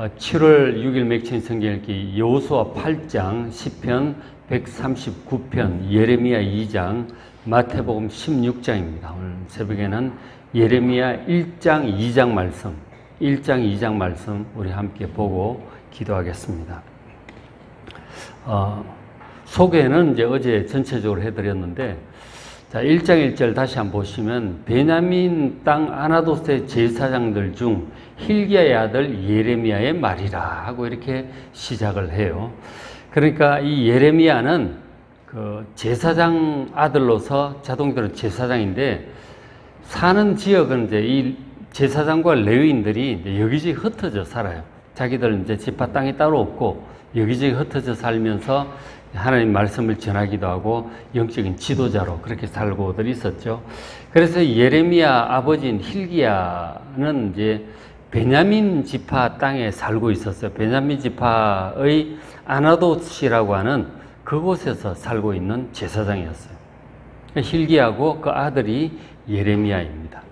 7월 6일 맺힌 성경 읽기 여호수아 8장, 시편 139편, 예레미야 2장, 마태복음 16장입니다. 오늘 새벽에는 예레미야 1장, 2장 말씀, 1장, 2장 말씀 우리 함께 보고 기도하겠습니다. 소개는 이제 어제 전체적으로 해드렸는데, 자, 1장 1절 다시 한번 보시면, 베냐민 땅 아나돗의 제사장들 중 힐기야의 아들 예레미야의 말이라 하고 이렇게 시작을 해요. 그러니까 이 예레미야는 그 제사장 아들로서 자동적으로 제사장인데, 사는 지역은 이제 이 제사장과 레위인들이 이제 여기저기 흩어져 살아요. 자기들 이제 지파 땅이 따로 없고 여기저기 흩어져 살면서 하나님 말씀을 전하기도 하고 영적인 지도자로 그렇게 살고들 있었죠. 그래서 예레미야 아버지인 힐기야는 이제 베냐민 지파 땅에 살고 있었어요. 베냐민 지파의 아나돗이라고 하는 그곳에서 살고 있는 제사장이었어요. 힐기야하고 그 아들이 예레미야입니다.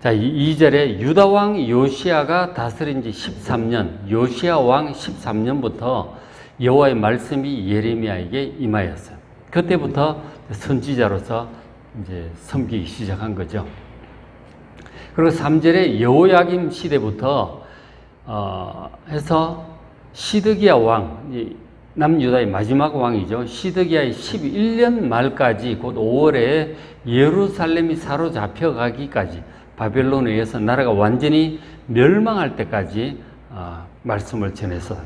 자, 2절에 유다 왕 요시야가 다스린 지 13년, 요시야 왕 13년부터 여호와의 말씀이 예레미야에게 임하였어요. 그때부터 선지자로서 이제 섬기기 시작한 거죠. 그리고 3절에 여호야김 시대부터 해서 시드기야 왕, 남유다의 마지막 왕이죠. 시드기야의 11년 말까지 곧 5월에 예루살렘이 사로잡혀 가기까지 바벨론에 의해서 나라가 완전히 멸망할 때까지 말씀을 전했어요.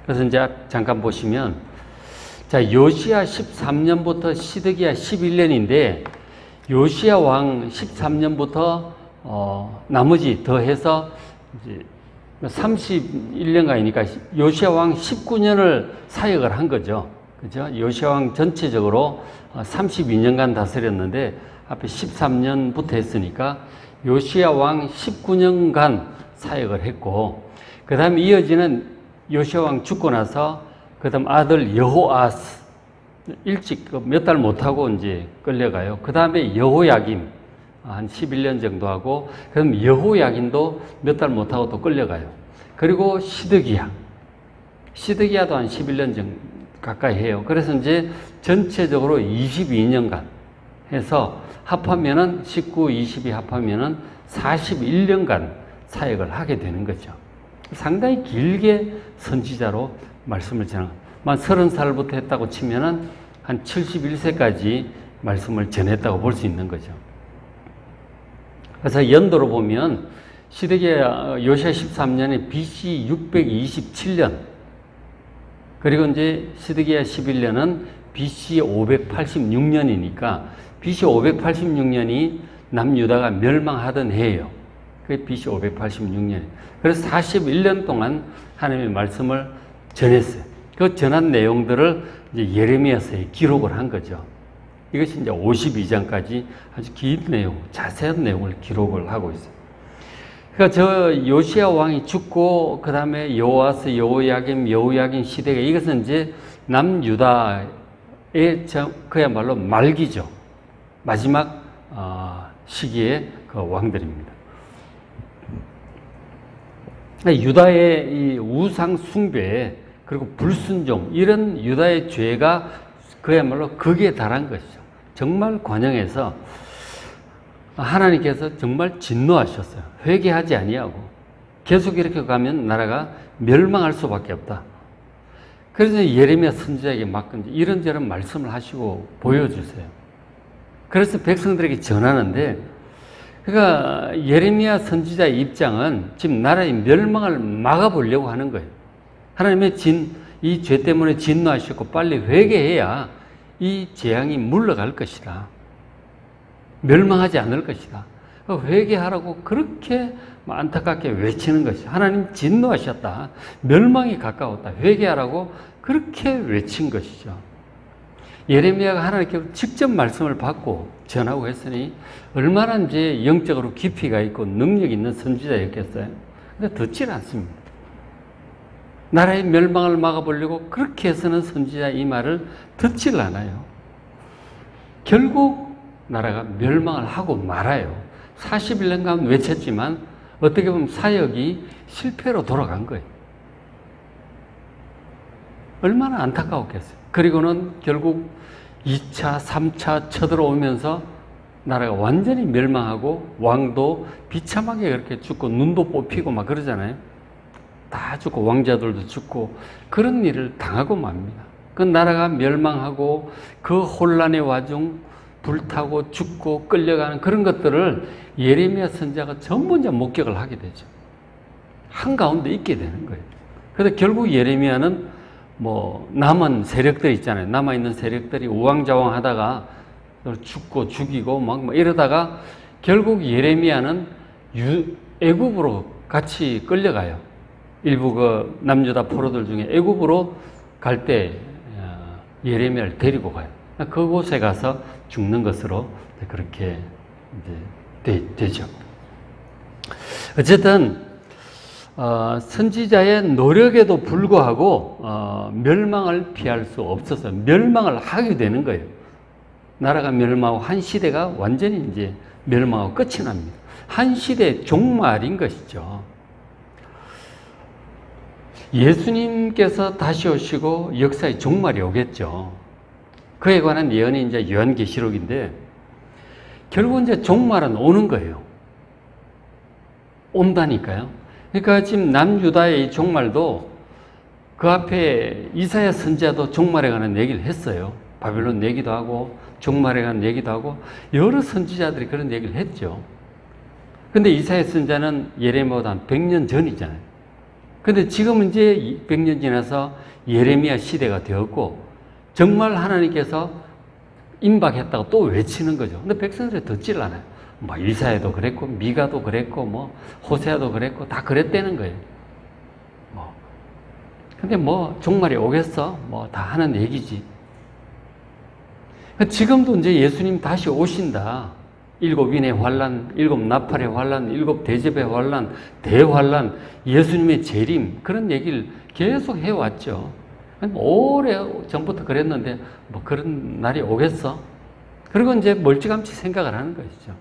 그래서 이제 잠깐 보시면, 자, 요시야 13년부터 시드기야 11년인데, 요시야 왕 13년부터 나머지 더해서 이제 31년간이니까 요시야 왕 19년을 사역을 한 거죠. 그죠? 요시야 왕 전체적으로 32년간 다스렸는데 앞에 13년부터 했으니까 요시야 왕 19년간 사역을 했고, 그 다음에 이어지는 요시야 왕 죽고 나서 그다음 아들 여호아스 일찍 몇 달 못하고 이제 끌려가요. 그 다음에 여호야김 한 11년 정도 하고, 그럼 여호야김도 몇 달 못하고 또 끌려가요. 그리고 시드기야도 한 11년 정도 가까이 해요. 그래서 이제 전체적으로 22년간 해서 합하면은 19, 22 합하면은 41년간 사역을 하게 되는 거죠. 상당히 길게 선지자로 말씀을 전한, 30살부터 했다고 치면은 한 71세까지 말씀을 전했다고 볼 수 있는 거죠. 그래서 연도로 보면 시드기야 요시야 13년에 BC 627년, 그리고 이제 시드기야 11년은 BC 586년이니까 BC 586년이 남유다가 멸망하던 해예요. 그게 BC 586년. 그래서 41년 동안 하나님의 말씀을 전했어요. 그 전한 내용들을 이제 예레미야서에 기록을 한 거죠. 이것이 이제 52장까지 아주 긴 내용, 자세한 내용을 기록을 하고 있어요. 그러니까 저 요시야 왕이 죽고, 그 다음에 여호아스, 여호야김 시대가, 이것은 이제 남유다의 그야말로 말기죠. 마지막 시기의 그 왕들입니다. 유다의 이 우상 숭배 그리고 불순종, 이런 유다의 죄가 그야말로 극에 달한 것이죠. 정말 관영해서 하나님께서 정말 진노하셨어요. 회개하지 아니하고 계속 이렇게 가면 나라가 멸망할 수밖에 없다. 그래서 예레미야 선지자에게 막 이런저런 말씀을 하시고 보여주세요. 그래서 백성들에게 전하는데, 그러니까 예레미야 선지자의 입장은 지금 나라의 멸망을 막아보려고 하는 거예요. 하나님의 이 죄 때문에 진노하셨고 빨리 회개해야 이 재앙이 물러갈 것이다. 멸망하지 않을 것이다. 회개하라고 그렇게 안타깝게 외치는 것이, 하나님 진노하셨다. 멸망이 가까웠다. 회개하라고 그렇게 외친 것이죠. 예레미야가 하나님께 직접 말씀을 받고 전하고 했으니 얼마나 이제 영적으로 깊이가 있고 능력 있는 선지자였겠어요. 근데 듣질 않습니다. 나라의 멸망을 막아보려고 그렇게 해서는 선지자 이 말을 듣질 않아요. 결국 나라가 멸망을 하고 말아요. 41년간 외쳤지만 어떻게 보면 사역이 실패로 돌아간 거예요. 얼마나 안타까웠겠어요. 그리고는 결국 2차, 3차 쳐들어오면서 나라가 완전히 멸망하고 왕도 비참하게 그렇게 죽고 눈도 뽑히고 막 그러잖아요. 다 죽고 왕자들도 죽고 그런 일을 당하고 맙니다. 그 나라가 멸망하고 그 혼란의 와중 불타고 죽고 끌려가는 그런 것들을 예레미야 선지자가 전부 이제 목격을 하게 되죠. 한가운데 있게 되는 거예요. 그래서 결국 예레미야는 뭐 남은 세력들 있잖아요. 남아있는 세력들이 우왕좌왕 하다가 죽고 죽이고 막 이러다가 결국 예레미야는 애굽으로 같이 끌려가요. 일부 그 남유다 포로들 중에 애굽으로 갈 때 예레미야를 데리고 가요. 그곳에 가서 죽는 것으로 그렇게 이제 되죠. 어쨌든 선지자의 노력에도 불구하고 멸망을 피할 수 없어서 멸망을 하게 되는 거예요. 나라가 멸망하고 한 시대가 완전히 이제 멸망하고 끝이 납니다. 한 시대의 종말인 것이죠. 예수님께서 다시 오시고 역사의 종말이 오겠죠. 그에 관한 예언이 이제 요한계시록인데 결국 이제 종말은 오는 거예요. 온다니까요. 그러니까 지금 남유다의 이 종말도 그 앞에 이사야 선지자도 종말에 관한 얘기를 했어요. 바벨론 얘기도 하고 종말에 관한 얘기도 하고 여러 선지자들이 그런 얘기를 했죠. 근데 이사야 선지자는 예레미야보다 한 100년 전이잖아요. 근데 지금은 이제 100년 지나서 예레미야 시대가 되었고 정말 하나님께서 임박했다고 또 외치는 거죠. 근데 백성들이 듣질 않아요. 뭐 이사야도 그랬고 미가도 그랬고 뭐 호세아도 그랬고 다 그랬다는 거예요. 근데 뭐 종말이 오겠어? 뭐 다 하는 얘기지. 지금도 이제 예수님 다시 오신다. 7인의 환란, 7나팔의 환란, 7대접의 환란, 대환란, 예수님의 재림 그런 얘기를 계속 해왔죠. 오래 전부터 그랬는데 뭐 그런 날이 오겠어? 그리고 이제 멀찌감치 생각을 하는 것이죠.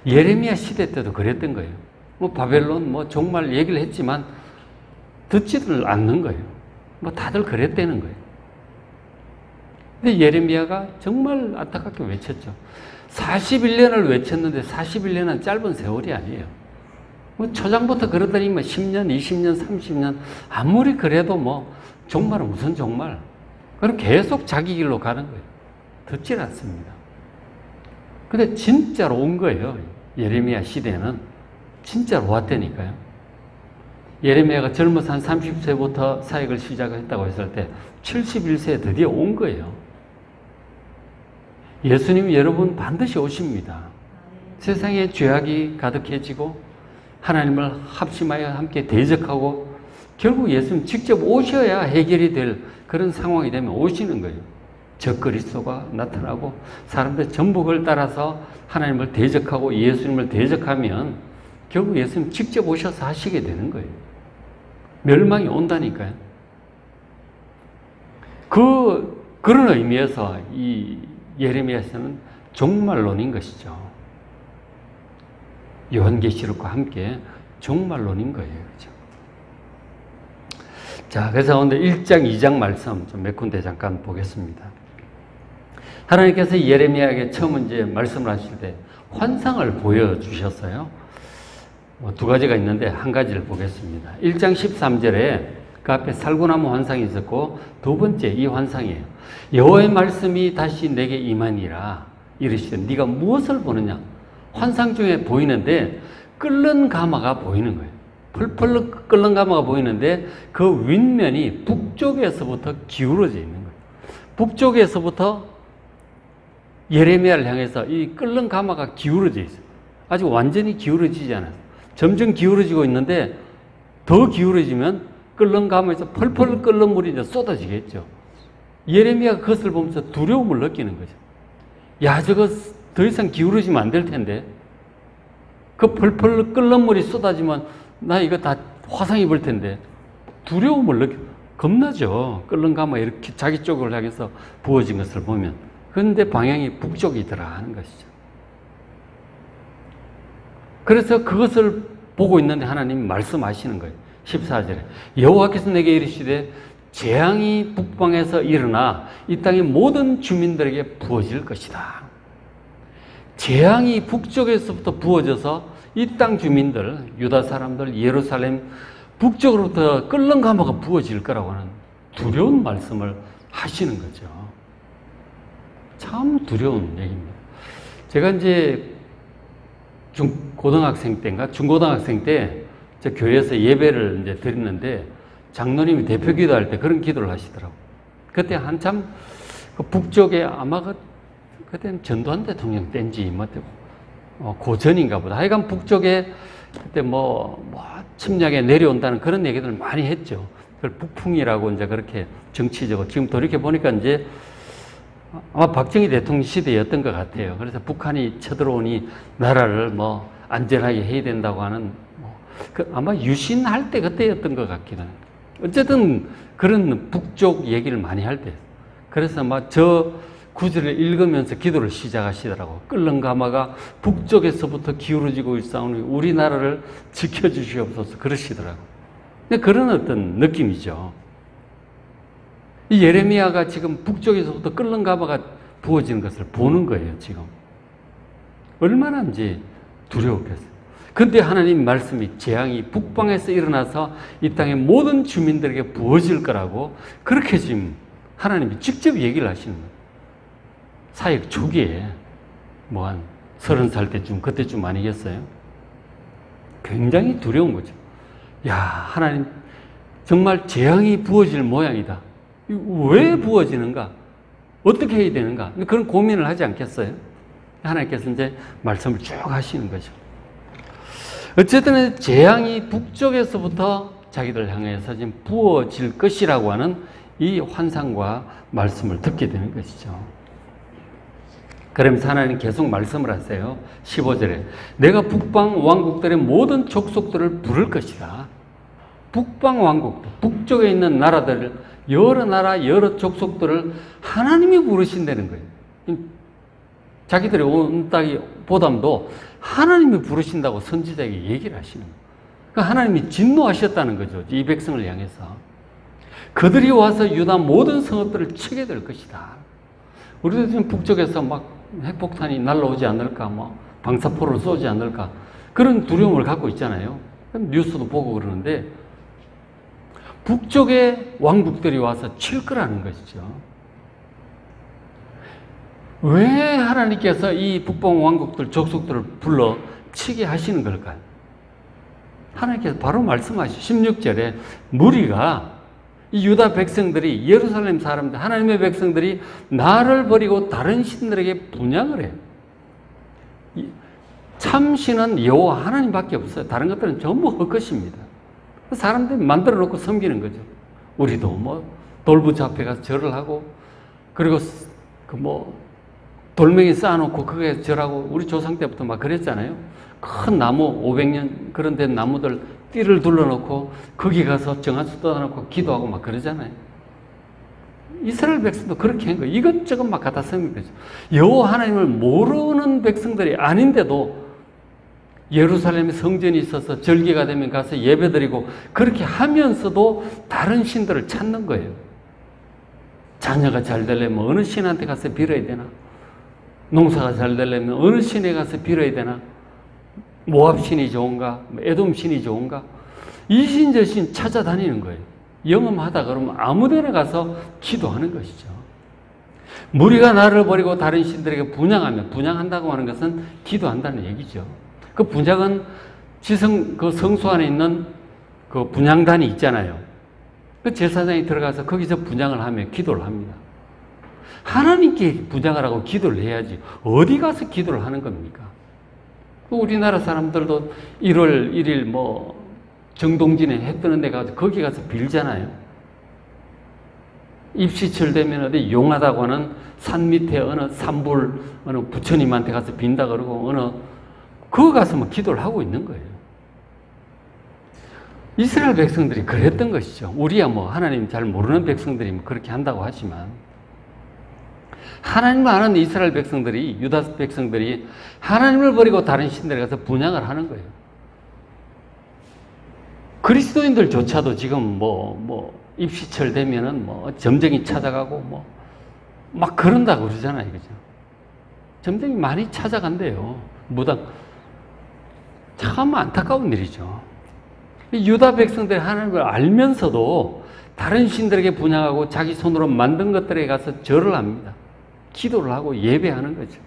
예레미야 시대 때도 그랬던 거예요. 뭐 바벨론 뭐 종말 얘기를 했지만 듣지를 않는 거예요. 뭐 다들 그랬다는 거예요. 근데 예레미야가 정말 안타깝게 외쳤죠. 41년을 외쳤는데 41년은 짧은 세월이 아니에요. 뭐 초장부터 그러더니 뭐 10년, 20년, 30년 아무리 그래도 뭐 종말은 무슨 종말? 그럼 계속 자기 길로 가는 거예요. 듣질 않습니다. 근데 진짜로 온 거예요. 예레미야 시대는 진짜로 왔다니까요. 예레미야가 젊어서 한 30세부터 사역을 시작했다고 했을 때 71세에 드디어 온 거예요. 예수님이 여러분 반드시 오십니다. 세상에 죄악이 가득해지고 하나님을 합심하여 함께 대적하고 결국 예수님 직접 오셔야 해결이 될 그런 상황이 되면 오시는 거예요. 적그리스도가 나타나고 사람들 전부 그걸 따라서 하나님을 대적하고 예수님을 대적하면 결국 예수님 직접 오셔서 하시게 되는 거예요. 멸망이 온다니까요. 그런 의미에서 이 예레미야서는 종말론인 것이죠. 요한계시록과 함께 종말론인 거예요. 그렇죠? 자, 그래서 오늘 1장, 2장 말씀 좀 몇 군데 잠깐 보겠습니다. 하나님께서 예레미야에게 처음 이제 말씀을 하실 때 환상을 보여주셨어요. 두 가지가 있는데 한 가지를 보겠습니다. 1장 13절에 그 앞에 살구나무 환상이 있었고 두 번째 이 환상이에요. 여호와의 말씀이 다시 내게 임하니라 이르시되 네가 무엇을 보느냐? 환상 중에 보이는데 끓는 가마가 보이는 거예요. 펄펄 끓는 가마가 보이는데 그 윗면이 북쪽에서부터 기울어져 있는 거예요. 북쪽에서부터 예레미야를 향해서 이 끓는 가마가 기울어져 있어요. 아직 완전히 기울어지지 않아요. 점점 기울어지고 있는데 더 기울어지면 끓는 가마에서 펄펄 끓는 물이 이제 쏟아지겠죠. 예레미야가 그것을 보면서 두려움을 느끼는 거죠. 야, 저거 더 이상 기울어지면 안 될 텐데. 그 펄펄 끓는 물이 쏟아지면 나 이거 다 화상 입을 텐데. 두려움을 느껴. 겁나죠. 끓는 가마 이렇게 자기 쪽을 향해서 부어진 것을 보면. 그런데 방향이 북쪽이더라 하는 것이죠. 그래서 그것을 보고 있는데 하나님이 말씀하시는 거예요. 14절에 여호와께서 내게 이르시되 재앙이 북방에서 일어나 이 땅의 모든 주민들에게 부어질 것이다. 재앙이 북쪽에서부터 부어져서 이 땅 주민들, 유다 사람들, 예루살렘 북쪽으로부터 끓는 가마가 부어질 거라고 하는 두려운 말씀을 하시는 거죠. 참 두려운 얘기입니다. 제가 이제 고등학생 때인가 중고등학생 때 저 교회에서 예배를 이제 드리는데 장로님이 대표 기도할 때 그런 기도를 하시더라고요. 그때 한참 그 북쪽에 아마 그때는 전두환 대통령 때인지 뭐 고전인가 보다. 하여간 북쪽에 그때 침략에 내려온다는 그런 얘기들을 많이 했죠. 그걸 북풍이라고 이제 그렇게 정치적으로 지금 돌이켜 보니까 이제 아마 박정희 대통령 시대였던 것 같아요. 그래서 북한이 쳐들어오니 나라를 안전하게 해야 된다고 하는 아마 유신할 때 그때였던 것 같기는 해요. 어쨌든 그런 북쪽 얘기를 많이 할 때. 그래서 저 구절을 읽으면서 기도를 시작하시더라고. 끓는 가마가 북쪽에서부터 기울어지고 있사오니 우리나라를 지켜주시옵소서 그러시더라고. 그런 어떤 느낌이죠. 이 예레미야가 지금 북쪽에서부터 끓는 가마가 부어지는 것을 보는 거예요, 지금. 얼마나 이제 두려웠겠어요. 근데 하나님 말씀이 재앙이 북방에서 일어나서 이 땅의 모든 주민들에게 부어질 거라고 그렇게 지금 하나님이 직접 얘기를 하시는 거예요. 사역 초기에 한 30살 때쯤 그때쯤 아니겠어요? 굉장히 두려운 거죠. 야, 하나님 정말 재앙이 부어질 모양이다. 왜 부어지는가? 어떻게 해야 되는가? 그런 고민을 하지 않겠어요? 하나님께서 이제 말씀을 쭉 하시는 거죠. 어쨌든 재앙이 북쪽에서부터 자기들 향해서 지금 부어질 것이라고 하는 이 환상과 말씀을 듣게 되는 것이죠. 그러면서 하나님 계속 말씀을 하세요. 15절에 내가 북방 왕국들의 모든 족속들을 부를 것이다. 북방 왕국들, 북쪽에 있는 나라들을 여러 나라, 여러 족속들을 하나님이 부르신다는 거예요. 자기들이 온다기 보담도 하나님이 부르신다고 선지자에게 얘기를 하시는 거예요. 그러니까 하나님이 진노하셨다는 거죠. 이 백성을 향해서. 그들이 와서 유다 모든 성읍들을 치게 될 것이다. 우리도 지금 북쪽에서 핵폭탄이 날라오지 않을까, 방사포를 쏘지 않을까, 그런 두려움을 갖고 있잖아요. 뉴스도 보고 그러는데, 북쪽의 왕국들이 와서 칠 거라는 것이죠. 왜 하나님께서 이 북방 왕국들, 족속들을 불러 치게 하시는 걸까요? 하나님께서 바로 말씀하시죠. 16절에 무리가 이 유다 백성들이, 예루살렘 사람들, 하나님의 백성들이 나를 버리고 다른 신들에게 분향을 해요. 참신은 여호와 하나님밖에 없어요. 다른 것들은 전부 헛것입니다. 사람들이 만들어 놓고 섬기는 거죠. 우리도 돌부처 앞에 가서 절을 하고, 그리고 돌멩이 쌓아놓고 그게 절하고, 우리 조상 때부터 그랬잖아요. 큰 나무 500년 그런 데 나무들 띠를 둘러놓고 거기 가서 정한수 떠다놓고 기도하고 그러잖아요. 이스라엘 백성도 그렇게 한 거예요. 이것저것 갖다 섬긴 거죠. 여호와 하나님을 모르는 백성들이 아닌데도 예루살렘에 성전이 있어서 절기가 되면 가서 예배드리고 그렇게 하면서도 다른 신들을 찾는 거예요. 자녀가 잘 되려면 어느 신한테 가서 빌어야 되나? 농사가 잘 되려면 어느 신에 가서 빌어야 되나? 모압 신이 좋은가? 에돔 신이 좋은가? 이 신 저 신 찾아다니는 거예요. 영험하다 그러면 아무 데나 가서 기도하는 것이죠. 무리가 나를 버리고 다른 신들에게 분향한다고 하는 것은 기도한다는 얘기죠. 그 분향은 그 성소 안에 있는 그 분향단이 있잖아요. 그 제사장이 들어가서 거기서 분향을 하며 기도를 합니다. 하나님께 분향을 하고 기도를 해야지 어디 가서 기도를 하는 겁니까? 우리나라 사람들도 1월 1일 정동진에 해 뜨는 데 가서 거기 가서 빌잖아요. 입시철 되면 어디 용하다고 하는 산 밑에 어느 산불 어느 부처님한테 가서 빈다 그러고 그거 가서 기도를 하고 있는 거예요. 이스라엘 백성들이 그랬던 것이죠. 우리야 하나님 잘 모르는 백성들이 그렇게 한다고 하지만 하나님을 아는 이스라엘 백성들이, 유다 백성들이 하나님을 버리고 다른 신들에 가서 분향을 하는 거예요. 그리스도인들조차도 지금 입시철 되면은 점쟁이 찾아가고 막 그런다고 그러잖아요. 그죠? 점쟁이 많이 찾아간대요. 무당. 참 안타까운 일이죠. 유다 백성들이 하나님을 알면서도 다른 신들에게 분양하고 자기 손으로 만든 것들에 가서 절을 합니다. 기도를 하고 예배하는 거죠.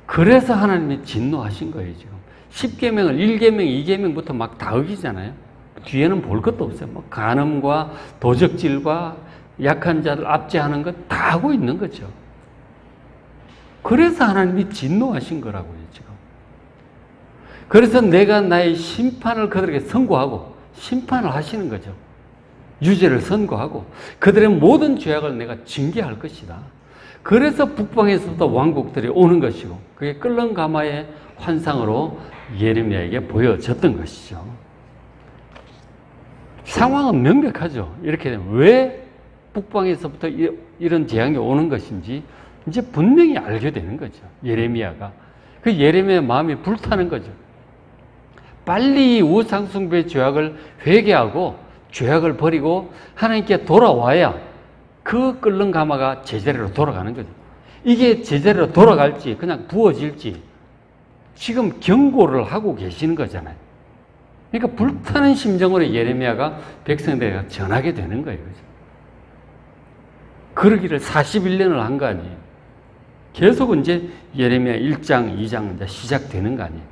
그래서 하나님이 진노하신 거예요, 지금. 10계명을 1계명, 2계명부터 막 다 어기잖아요. 뒤에는 볼 것도 없어요. 간음과 도적질과 약한 자들 압제하는 것 다 하고 있는 거죠. 그래서 하나님이 진노하신 거라고요, 지금. 그래서 내가 나의 심판을 그들에게 선고하고 심판을 하시는 거죠. 유죄를 선고하고 그들의 모든 죄악을 내가 징계할 것이다. 그래서 북방에서부터 왕국들이 오는 것이고 그게 끓는 가마의 환상으로 예레미야에게 보여졌던 것이죠. 상황은 명백하죠. 이렇게 되면 왜 북방에서부터 이런 재앙이 오는 것인지 이제 분명히 알게 되는 거죠. 예레미야가. 그 예레미야의 마음이 불타는 거죠. 빨리 우상숭배의 죄악을 회개하고 죄악을 버리고 하나님께 돌아와야 그 끓는 가마가 제자리로 돌아가는 거죠. 이게 제자리로 돌아갈지 그냥 부어질지 지금 경고를 하고 계시는 거잖아요. 그러니까 불타는 심정으로 예레미야가 백성들에게 전하게 되는 거예요. 그죠? 그러기를 41년을 한 거 아니에요. 계속 이제 예레미야 1장, 2장 이제 시작되는 거 아니에요.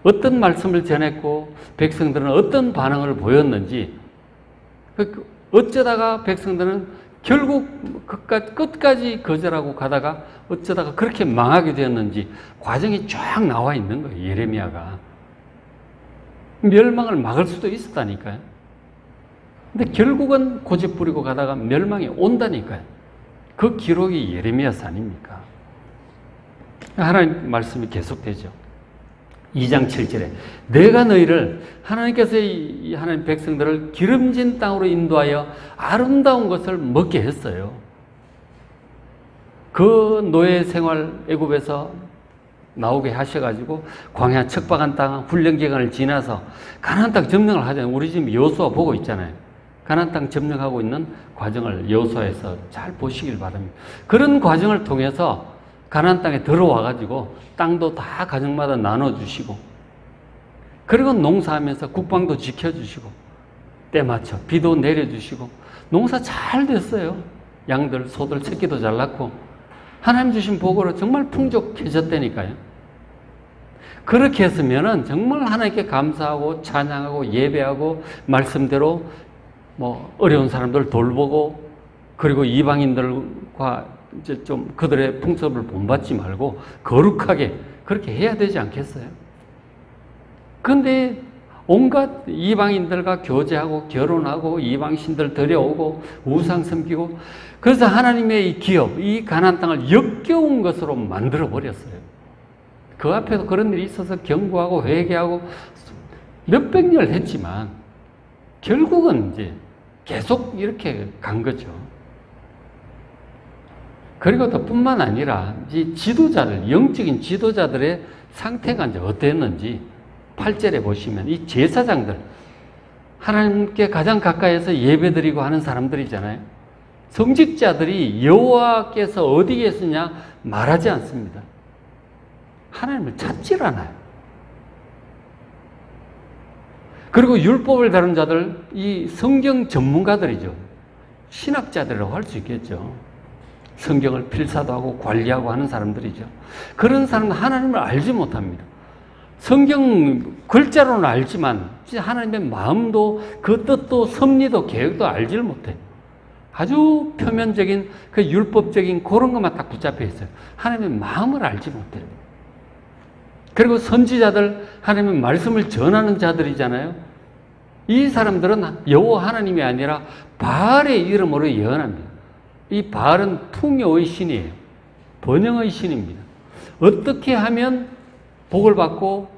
어떤 말씀을 전했고 백성들은 어떤 반응을 보였는지 어쩌다가 백성들은 결국 끝까지 거절하고 가다가 어쩌다가 그렇게 망하게 되었는지 과정이 쫙 나와 있는 거예요. 예레미야가. 멸망을 막을 수도 있었다니까요. 근데 결국은 고집 부리고 가다가 멸망이 온다니까요. 그 기록이 예레미야서 아닙니까? 하나님 말씀이 계속되죠. 2장 7절에 내가 너희를 하나님께서 이 하나님 백성들을 기름진 땅으로 인도하여 아름다운 것을 먹게 했어요. 그 노예 생활 애굽에서 나오게 하셔가지고 광야 척박한 땅 훈련 기간을 지나서 가나안 땅 점령을 하잖아요. 우리 지금 여호수아 보고 있잖아요. 가나안 땅 점령하고 있는 과정을 여호수아에서 잘 보시길 바랍니다. 그런 과정을 통해서 가나안 땅에 들어와가지고 땅도 다 가정마다 나눠주시고 그리고 농사하면서 국방도 지켜주시고 때 맞춰 비도 내려주시고 농사 잘 됐어요. 양들, 소들, 새끼도 잘 낳고 하나님 주신 복으로 정말 풍족해졌다니까요. 그렇게 했으면은 정말 하나님께 감사하고 찬양하고 예배하고 말씀대로 어려운 사람들 돌보고 그리고 이방인들과 이제 좀 그들의 풍습을 본받지 말고 거룩하게 그렇게 해야 되지 않겠어요? 그런데 온갖 이방인들과 교제하고 결혼하고 이방신들 데려오고 우상 섬기고 그래서 하나님의 이 기업, 이 가나안 땅을 역겨운 것으로 만들어 버렸어요. 그 앞에도 그런 일이 있어서 경고하고 회개하고 몇백 년 했지만 결국은 이제 계속 이렇게 간 거죠. 그리고 또 뿐만 아니라 이 지도자들, 영적인 지도자들의 상태가 이제 어땠는지 8절에 보시면 이 제사장들, 하나님께 가장 가까이에서 예배드리고 하는 사람들이잖아요. 성직자들이 여호와께서 어디 계시냐 말하지 않습니다. 하나님을 찾질 않아요. 그리고 율법을 다룬 자들, 이 성경 전문가들이죠. 신학자들이라고 할 수 있겠죠. 성경을 필사도 하고 관리하고 하는 사람들이죠. 그런 사람은 하나님을 알지 못합니다. 성경 글자로는 알지만 하나님의 마음도 그 뜻도 섭리도 계획도 알지를 못해요. 아주 표면적인 그 율법적인 그런 것만 딱 붙잡혀 있어요. 하나님의 마음을 알지 못해요. 그리고 선지자들, 하나님의 말씀을 전하는 자들이잖아요. 이 사람들은 여호와 하나님이 아니라 바알의 이름으로 예언합니다. 이 바알은 풍요의 신이에요. 번영의 신입니다. 어떻게 하면 복을 받고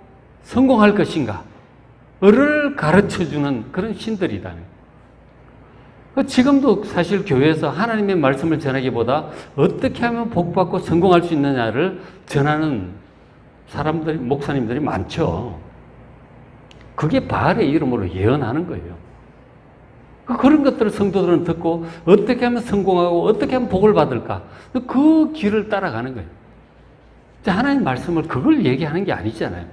성공할 것인가를 가르쳐주는 그런 신들이다. 지금도 사실 교회에서 하나님의 말씀을 전하기보다 어떻게 하면 복 받고 성공할 수 있느냐를 전하는 사람들이, 목사님들이 많죠. 그게 바알의 이름으로 예언하는 거예요. 그런 것들을 성도들은 듣고 어떻게 하면 성공하고 어떻게 하면 복을 받을까? 그 길을 따라가는 거예요. 하나님 말씀을 그걸 얘기하는 게 아니잖아요.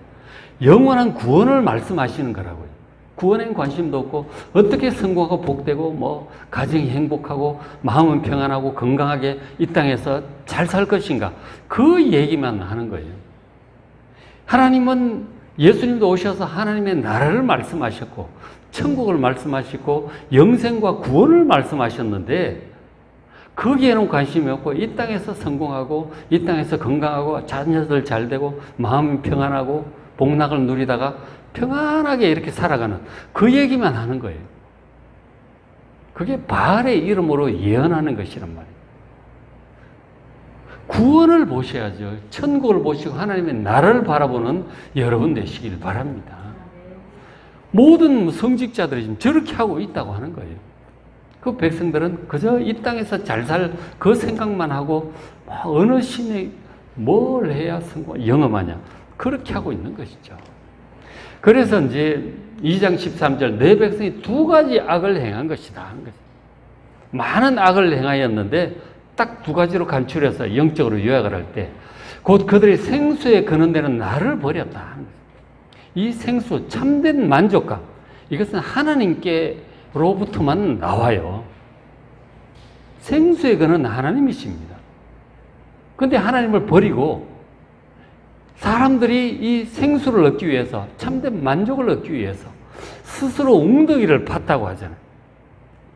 영원한 구원을 말씀하시는 거라고요. 구원엔 관심도 없고 어떻게 성공하고 복되고 뭐 가정이 행복하고 마음은 평안하고 건강하게 이 땅에서 잘 살 것인가? 그 얘기만 하는 거예요. 하나님은 예수님도 오셔서 하나님의 나라를 말씀하셨고 천국을 말씀하시고 영생과 구원을 말씀하셨는데 거기에는 관심이 없고 이 땅에서 성공하고 이 땅에서 건강하고 자녀들 잘 되고 마음이 평안하고 복락을 누리다가 평안하게 이렇게 살아가는 그 얘기만 하는 거예요. 그게 바알의 이름으로 예언하는 것이란 말이에요. 구원을 보셔야죠. 천국을 보시고 하나님의 나라를 바라보는 여러분 되시길 바랍니다. 모든 성직자들이 지금 저렇게 하고 있다고 하는 거예요. 그 백성들은 그저 이 땅에서 잘 살 그 생각만 하고 어느 신이 뭘 해야 성공, 영험하냐 그렇게 하고 있는 것이죠. 그래서 이제 2장 13절 내 백성이 두 가지 악을 행한 것이다 하는 거죠. 많은 악을 행하였는데 딱 두 가지로 간추려서 영적으로 요약을 할 때 곧 그들이 생수에 거는 데는 나를 버렸다 하는 거죠. 이 생수, 참된 만족감, 이것은 하나님께로부터만 나와요. 생수의 근은 하나님이십니다. 그런데 하나님을 버리고 사람들이 이 생수를 얻기 위해서, 참된 만족을 얻기 위해서 스스로 웅덩이를 팠다고 하잖아요.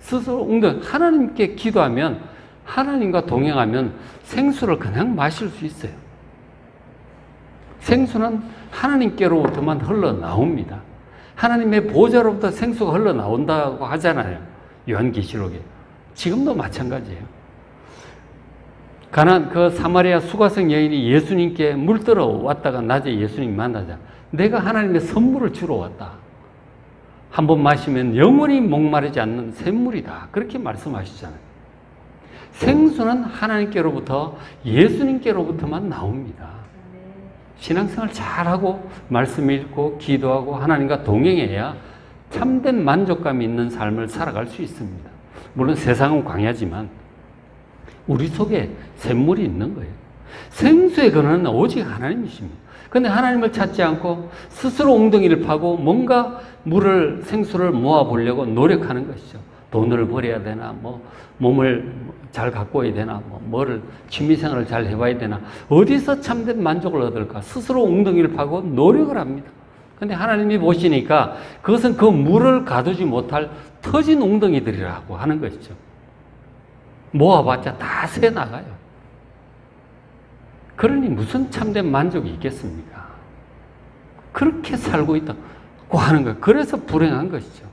스스로 웅덩이, 하나님께 기도하면, 하나님과 동행하면 생수를 그냥 마실 수 있어요. 생수는 하나님께로부터만 흘러나옵니다. 하나님의 보좌로부터 생수가 흘러나온다고 하잖아요. 요한계시록에. 지금도 마찬가지예요. 그 사마리아 수가성 여인이 예수님께 물들어 왔다가 낮에 예수님 만나자. 내가 하나님의 선물을 주러 왔다. 한 번 마시면 영원히 목마르지 않는 샘물이다. 그렇게 말씀하시잖아요. 생수는 하나님께로부터 예수님께로부터만 나옵니다. 신앙생활 잘하고 말씀 읽고 기도하고 하나님과 동행해야 참된 만족감이 있는 삶을 살아갈 수 있습니다. 물론 세상은 광야지만 우리 속에 샘물이 있는 거예요. 생수의 근원은 오직 하나님이십니다. 그런데 하나님을 찾지 않고 스스로 웅덩이를 파고 뭔가 물을, 생수를 모아보려고 노력하는 것이죠. 돈을 벌여야 되나, 몸을 잘 가꿔야 되나, 뭐를, 취미생활을 잘 해봐야 되나, 어디서 참된 만족을 얻을까? 스스로 웅덩이를 파고 노력을 합니다. 근데 하나님이 보시니까 그것은 그 물을 가두지 못할 터진 웅덩이들이라고 하는 것이죠. 모아봤자 다 새 나가요. 그러니 무슨 참된 만족이 있겠습니까? 그렇게 살고 있다고 하는 거예요. 그래서 불행한 것이죠.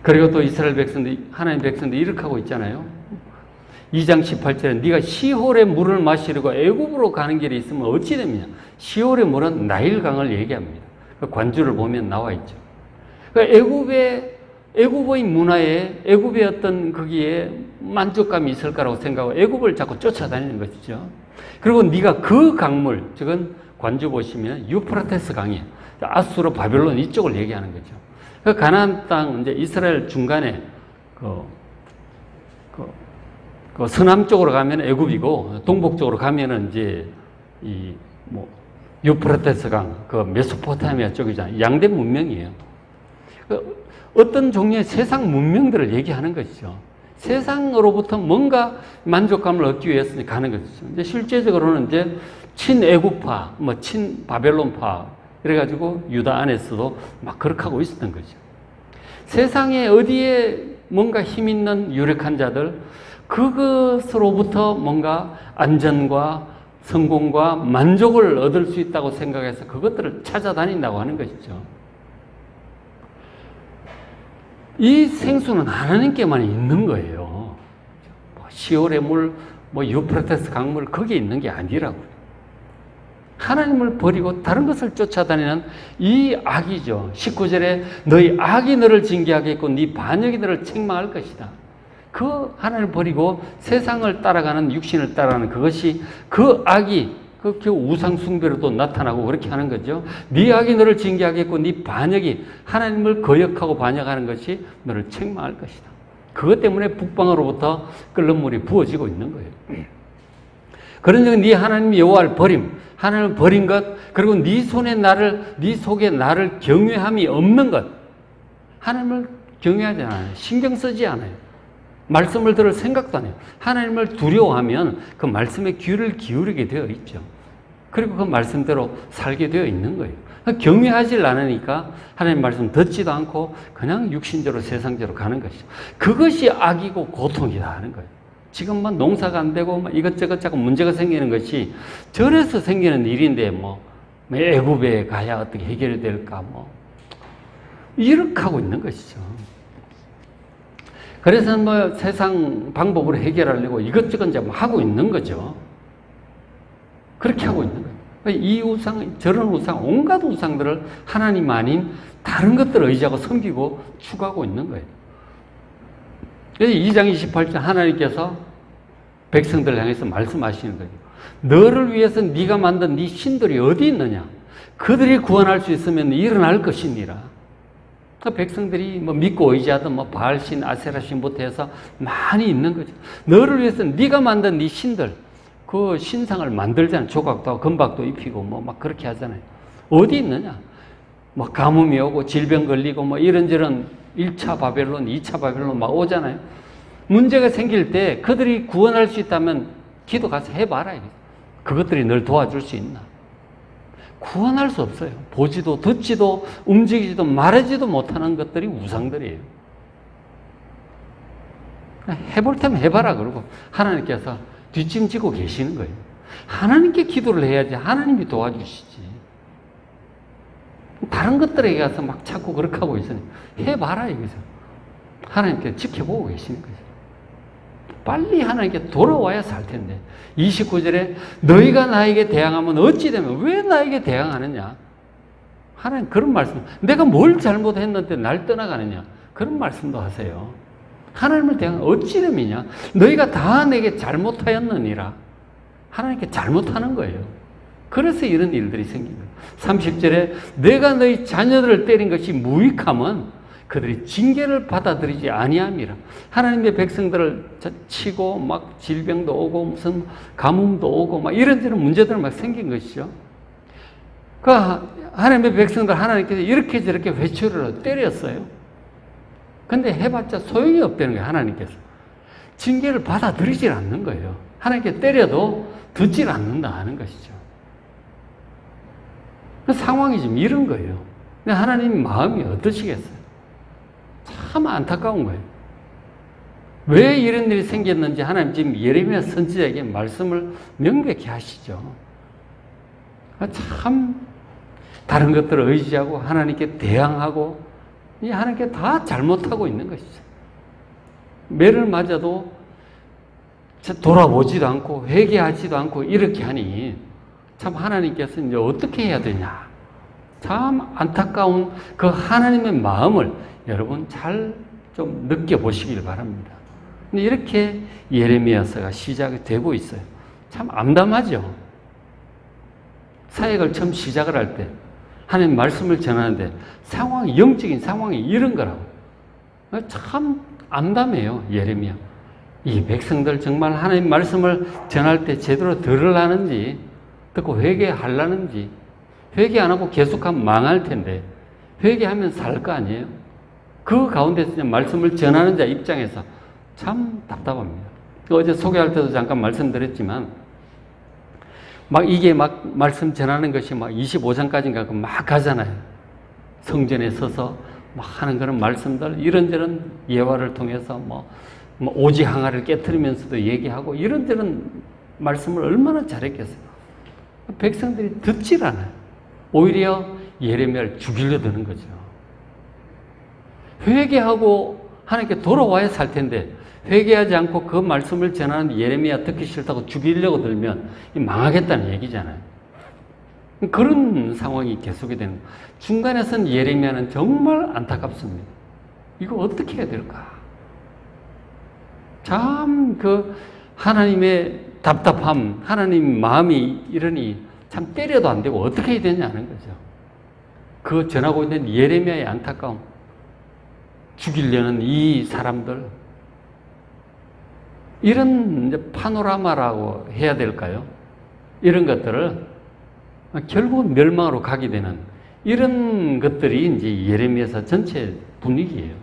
그리고 또 이스라엘 백성들, 하나님 백성들이 이렇게 하고 있잖아요. 2장 18절에 네가 시홀의 물을 마시려고 애굽으로 가는 길이 있으면 어찌 됩니까? 시홀의 물은 나일강을 얘기합니다. 그 관주를 보면 나와 있죠. 애굽의 문화에, 애굽의 어떤 거기에 만족감이 있을 거라고 생각하고 애굽을 자꾸 쫓아다니는 것이죠. 그리고 네가 그 강물, 즉은 관주 보시면 유프라테스 강이에요. 아수르, 바벨론 이쪽을 얘기하는 거죠. 그 가나안 땅, 이제 이스라엘 중간에 그 서남쪽으로 가면 애굽이고 동북쪽으로 가면은 이제 유프라테스 강, 그 메소포타미아 쪽이잖아요. 양대 문명이에요. 어떤 종류의 세상 문명들을 얘기하는 것이죠. 세상으로부터 뭔가 만족감을 얻기 위해서 가는 것이죠. 이제 실제적으로는 이제 친애굽파, 친바벨론파, 그래가지고 유다 안에서도 막 그렇게 하고 있었던 거죠. 세상에 어디에 뭔가 힘 있는 유력한 자들, 그것으로부터 뭔가 안전과 성공과 만족을 얻을 수 있다고 생각해서 그것들을 찾아다닌다고 하는 것이죠. 이 생수는 하나님께만 있는 거예요. 시올의 물, 유프라테스 강물, 거기에 있는 게 아니라고요. 하나님을 버리고 다른 것을 쫓아다니는 이 악이죠. 19절에 너희 악이 너를 징계하겠고 네 반역이 너를 책망할 것이다. 그 하나님을 버리고 세상을 따라가는, 육신을 따라가는 그것이, 그 악이, 그 우상 숭배로도 나타나고 그렇게 하는 거죠. 네 악이 너를 징계하겠고 네 반역이 하나님을 거역하고 반역하는 것이 너를 책망할 것이다. 그것 때문에 북방으로부터 끓는 물이 부어지고 있는 거예요. 그러니 네 하나님 여호와를 버림, 하나님을 버린 것, 그리고 네 손에 나를, 네 속에 나를 경외함이 없는 것, 하나님을 경외하지 않아요. 신경 쓰지 않아요. 말씀을 들을 생각도 안 해요. 하나님을 두려워하면 그 말씀에 귀를 기울이게 되어 있죠. 그리고 그 말씀대로 살게 되어 있는 거예요. 경외하지 않으니까 하나님 말씀 듣지도 않고 그냥 육신적으로 세상적으로 가는 것이죠. 그것이 악이고 고통이다 하는 거예요. 지금 뭐 농사가 안 되고 뭐 이것저것 자꾸 문제가 생기는 것이 절에서 생기는 일인데 뭐 애굽에 가야 어떻게 해결이 될까 뭐 이렇게 하고 있는 것이죠. 그래서 뭐 세상 방법으로 해결하려고 이것저것 이제 하고 있는 거죠. 그렇게 하고 있는 거예요. 이 우상, 저런 우상, 온갖 우상들을 하나님 아닌 다른 것들을 의지하고 섬기고 추구하고 있는 거예요. 2장 28절 하나님께서 백성들을 향해서 말씀하시는 거예요. 너를 위해서 네가 만든 네 신들이 어디 있느냐? 그들이 구원할 수 있으면 일어날 것이니라. 그 백성들이 뭐 믿고 의지하던 뭐 바알신, 아세라신부터 해서 많이 있는 거죠. 너를 위해서 네가 만든 네 신들, 그 신상을 만들잖아요. 조각도 하고 금박도 입히고 뭐 막 그렇게 하잖아요. 어디 있느냐? 뭐 가뭄이 오고 질병 걸리고 뭐 이런저런 1차 바벨론, 2차 바벨론 막 오잖아요. 문제가 생길 때 그들이 구원할 수 있다면 기도 가서 해봐라. 그것들이 널 도와줄 수 있나? 구원할 수 없어요. 보지도 듣지도 움직이지도 말하지도 못하는 것들이 우상들이에요. 해볼 테면 해봐라 그러고 하나님께서 뒷짐지고 계시는 거예요. 하나님께 기도를 해야지 하나님이 도와주시지. 다른 것들에게 가서 막 자꾸 그렇게 하고 있으니 해봐라 이거죠. 하나님께 지켜보고 계시는 거죠. 빨리 하나님께 돌아와야 살 텐데 29절에 너희가 나에게 대항하면 어찌 되면 왜 나에게 대항하느냐? 하나님 그런 말씀, 내가 뭘 잘못했는데 날 떠나가느냐? 그런 말씀도 하세요. 하나님을 대항하면 어찌 됨이냐? 너희가 다 내게 잘못하였느니라. 하나님께 잘못하는 거예요. 그래서 이런 일들이 생긴 거예요. 30절에 내가 너희 자녀들을 때린 것이 무익함은 그들이 징계를 받아들이지 아니함이라. 하나님의 백성들을 치고 막 질병도 오고 무슨 가뭄도 오고 막 이런저런 문제들 막 생긴 것이죠. 그 하나님의 백성들 하나님께서 이렇게 저렇게 회초리로 때렸어요. 근데 해봤자 소용이 없다는 거예요. 하나님께서 징계를 받아들이질 않는 거예요. 하나님께 때려도 듣질 않는다 하는 것이죠. 그 상황이 지금 이런 거예요. 근데 하나님 마음이 어떠시겠어요? 참 안타까운 거예요. 왜 이런 일이 생겼는지 하나님 지금 예레미야 선지자에게 말씀을 명백히 하시죠. 참 다른 것들을 의지하고 하나님께 대항하고 하나님께 다 잘못하고 있는 것이죠. 매를 맞아도 돌아보지도 않고 회개하지도 않고 이렇게 하니 참 하나님께서 이제 어떻게 해야 되냐. 참 안타까운 그 하나님의 마음을 여러분 잘 좀 느껴보시길 바랍니다. 근데 이렇게 예레미야서가 시작이 되고 있어요. 참 암담하죠. 사역을 처음 시작을 할 때 하나님 말씀을 전하는데 상황이, 영적인 상황이 이런 거라고. 참 암담해요, 예레미야. 이 백성들 정말 하나님 말씀을 전할 때 제대로 들으려는지, 듣고 회개하려는지, 회개 안 하고 계속하면 망할 텐데, 회개하면 살 거 아니에요? 그 가운데서 말씀을 전하는 자 입장에서 참 답답합니다. 어제 소개할 때도 잠깐 말씀드렸지만, 이게 말씀 전하는 것이 25장까지인가 막 가잖아요. 성전에 서서 하는 그런 말씀들, 이런저런 예화를 통해서 오지 항아리를 깨트리면서도 얘기하고 이런저런 말씀을 얼마나 잘했겠어요. 백성들이 듣질 않아요. 오히려 예레미야를 죽이려 드는 거죠. 회개하고 하나님께 돌아와야 살 텐데 회개하지 않고 그 말씀을 전하는 예레미야 듣기 싫다고 죽이려고 들면 망하겠다는 얘기잖아요. 그런 상황이 계속이 되는 거예요. 중간에선 예레미야는 정말 안타깝습니다. 이거 어떻게 해야 될까? 참 하나님의 답답함, 하나님 마음이 이러니 참 때려도 안 되고 어떻게 해야 되냐는 거죠. 그 전하고 있는 예레미야의 안타까움, 죽이려는 이 사람들, 이런 파노라마라고 해야 될까요? 이런 것들을 결국은 멸망으로 가게 되는 이런 것들이 이제 예레미야서 전체 분위기예요.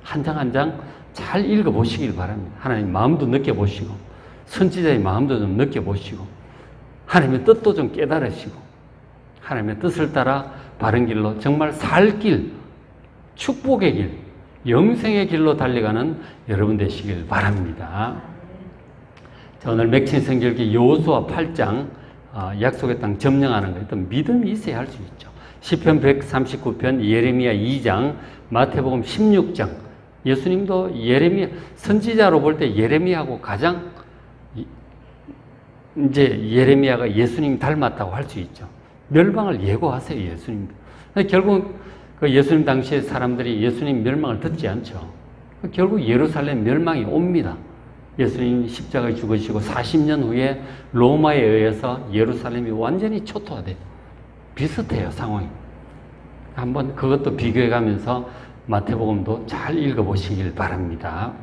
한 장 한 장 잘 읽어보시길 바랍니다. 하나님 마음도 느껴보시고, 선지자의 마음도 좀 느껴보시고, 하나님의 뜻도 좀 깨달으시고, 하나님의 뜻을 따라 바른 길로 정말 살 길, 축복의 길, 영생의 길로 달려가는 여러분 되시길 바랍니다. 자, 오늘 맥힌 성결기 여호수아 8장 약속의 땅 점령하는 거 어떤 믿음이 있어야 할 수 있죠. 시편 139편, 예레미야 2장, 마태복음 16장. 예수님도 예레미야 선지자로 볼 때 예레미야하고 가장 이제 예레미야가 예수님 닮았다고 할 수 있죠. 멸망을 예고하세요, 예수님. 결국 그 예수님 당시에 사람들이 예수님 멸망을 듣지 않죠. 결국 예루살렘 멸망이 옵니다. 예수님 십자가에 죽으시고 40년 후에 로마에 의해서 예루살렘이 완전히 초토화돼요. 비슷해요, 상황이. 한번 그것도 비교해 가면서 마태복음도 잘 읽어보시길 바랍니다.